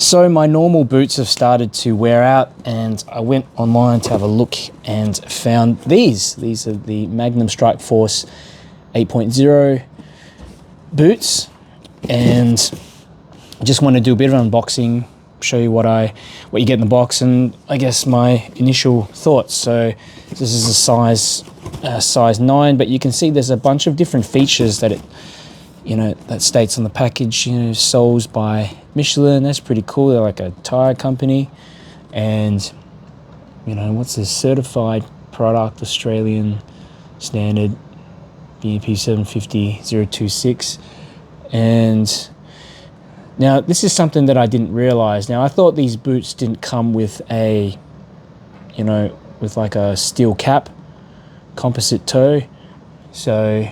So my normal boots have started to wear out, and I went online to have a look and found these. These are the Magnum Strike Force 8.0 boots, and I just want to do a bit of an unboxing, show you what you get in the box, and I guess my initial thoughts. So this is a size 9, but you can see there's a bunch of different features that that states on the package. Soles by Michelin. That's pretty cool. They're like a tire company, and what's this? Certified product, Australian standard, BEP 750-026. And now this is something that I didn't realize. Now I thought these boots didn't come with a, with like a steel cap, composite toe. So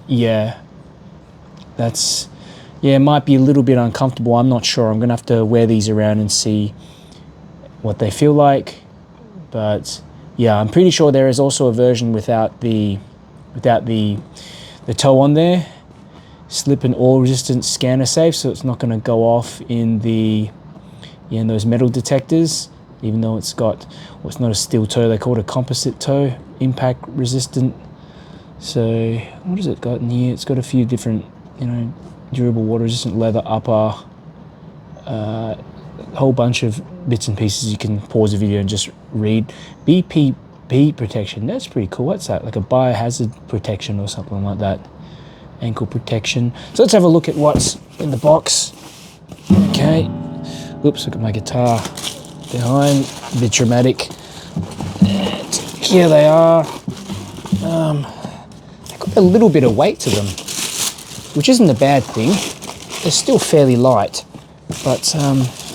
yeah, it might be a little bit uncomfortable. I'm not sure. I'm gonna have to wear these around and see what they feel like. But yeah, I'm pretty sure there is also a version without the toe on there. Slip and oil resistant, scanner safe, so it's not gonna go off in those metal detectors, even though it's not a steel toe. They call it a composite toe, impact resistant. So what has it got in here? It's got a few different, durable water resistant leather upper, a whole bunch of bits and pieces. You can pause the video and just read. BPB protection, that's pretty cool. What's that? Like a biohazard protection or something like that. Ankle protection. So let's have a look at what's in the box. Okay. Oops, look at my guitar behind. A bit dramatic. And here they are. They've got a little bit of weight to them, which isn't a bad thing. They're still fairly light, but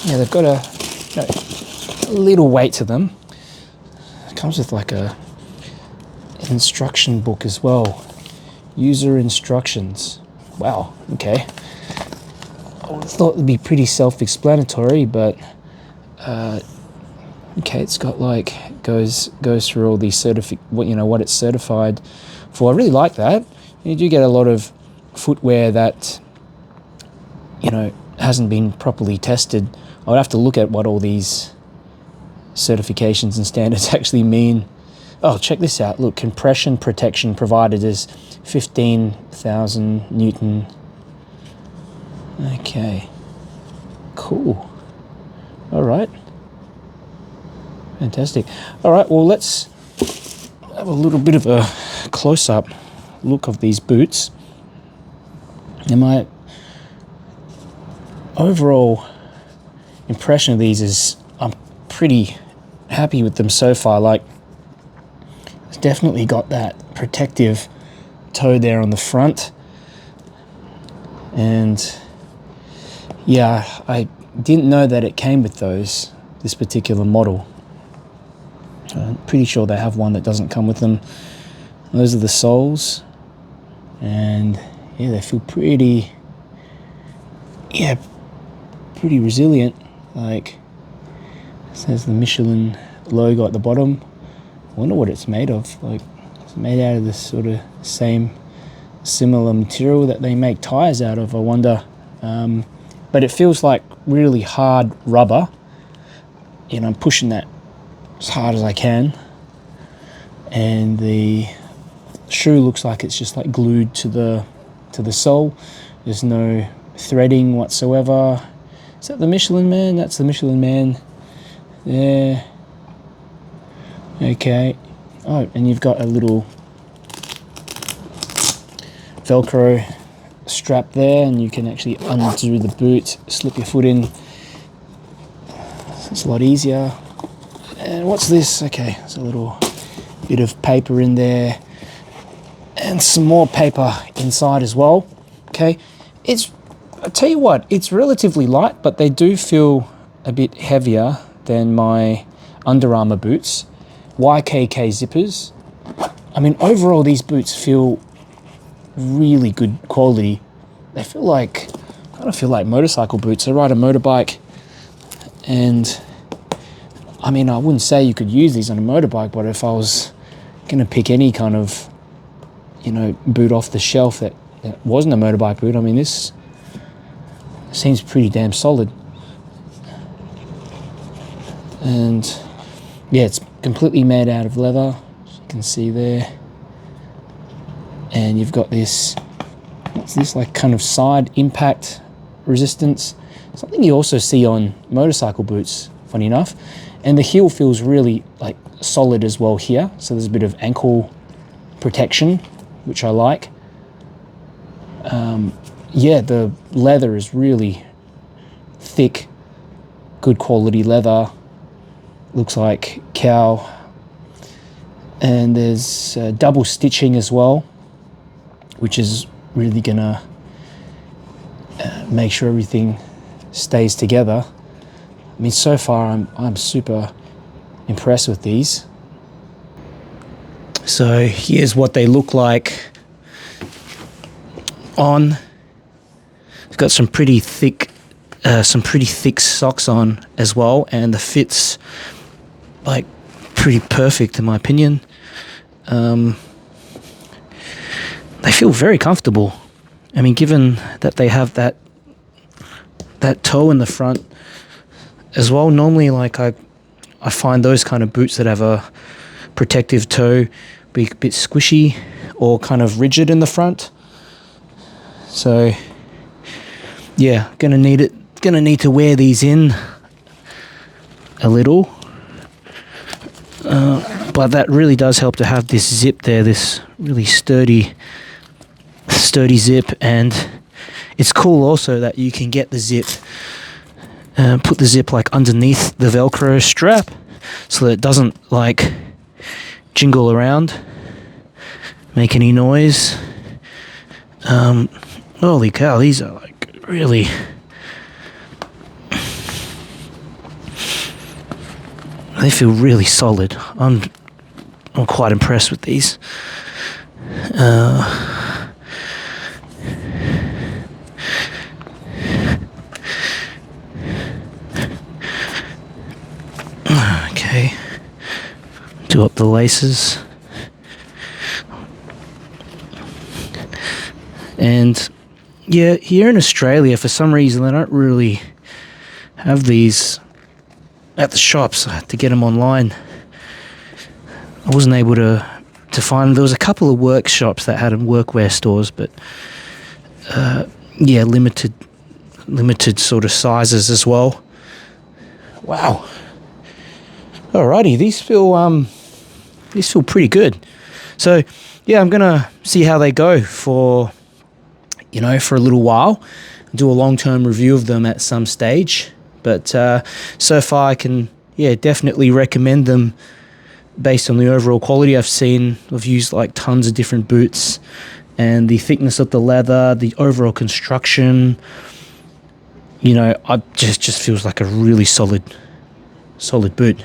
they've got a little weight to them. It comes with like an instruction book as well. User instructions. Wow, okay. I would have thought it'd be pretty self-explanatory, but okay, it's got goes through all these what it's certified for. I really like that. You do get a lot of footwear that hasn't been properly tested. I would have to look at what all these certifications and standards actually mean. Oh, check this out. Look, compression protection provided is 15,000 Newton. Okay, cool. All right, fantastic. All right, well, let's have a little bit of a close-up look of these boots. And my overall impression of these is I'm pretty happy with them so far. It's definitely got that protective toe there on the front. And yeah, I didn't know that it came with this particular model. I'm pretty sure they have one that doesn't come with them. Those are the soles. And yeah, they feel pretty resilient. It says the Michelin logo at the bottom. I wonder what it's made of. It's made out of this sort of similar material that they make tires out of, I wonder. But it feels like really hard rubber. I'm pushing that as hard as I can. And the shoe looks like it's just glued to the sole. There's no threading whatsoever. Is that the Michelin Man? That's the Michelin Man. There. Okay. Oh, and you've got a little Velcro strap there, and you can actually undo the boot, slip your foot in. So it's a lot easier. And what's this? Okay, there's a little bit of paper in there, and some more paper inside as well. Okay, I tell you what, it's relatively light, but they do feel a bit heavier than my Under Armour boots. YKK zippers. I mean, overall, these boots feel really good quality. They feel kind of feel like motorcycle boots. I ride a motorbike, and I mean, I wouldn't say you could use these on a motorbike, but if I was going to pick any kind of, boot off the shelf that wasn't a motorbike boot, I mean, this seems pretty damn solid. And yeah, it's completely made out of leather, as you can see there. And you've got this, it's this like kind of side impact resistance, something you also see on motorcycle boots, funny enough. And the heel feels really like solid as well here, so there's a bit of ankle protection, which I like. Yeah, the leather is really thick, good quality leather. Looks like cow. And there's double stitching as well, which is really gonna make sure everything stays together. I mean, so far I'm super impressed with these. So here's what they look like on. It's got some pretty thick socks on as well, and the fit's like pretty perfect in my opinion. They feel very comfortable. I mean, given that they have that toe in the front as well. Normally, like I find those kind of boots that have a protective toe be a bit squishy or kind of rigid in the front. So yeah, gonna need to wear these in a little, but that really does help to have this zip there, this really sturdy zip. And it's cool also that you can get the zip, put the zip like underneath the Velcro strap so that it doesn't like jingle around, make any noise. Holy cow, these are like really, they feel really solid. I'm quite impressed with these. Okay, do up the laces. And yeah, here in Australia, for some reason, they don't really have these at the shops. I had to get them online. I wasn't able to find them. There was a couple of workshops that had them, workwear stores, but yeah, limited sort of sizes as well. Wow. Alrighty, these feel pretty good. So yeah, I'm gonna see how they go for a little while, do a long-term review of them at some stage. But so far I can definitely recommend them based on the overall quality. I've used like tons of different boots, and the thickness of the leather, the overall construction, I just feels like a really solid boot.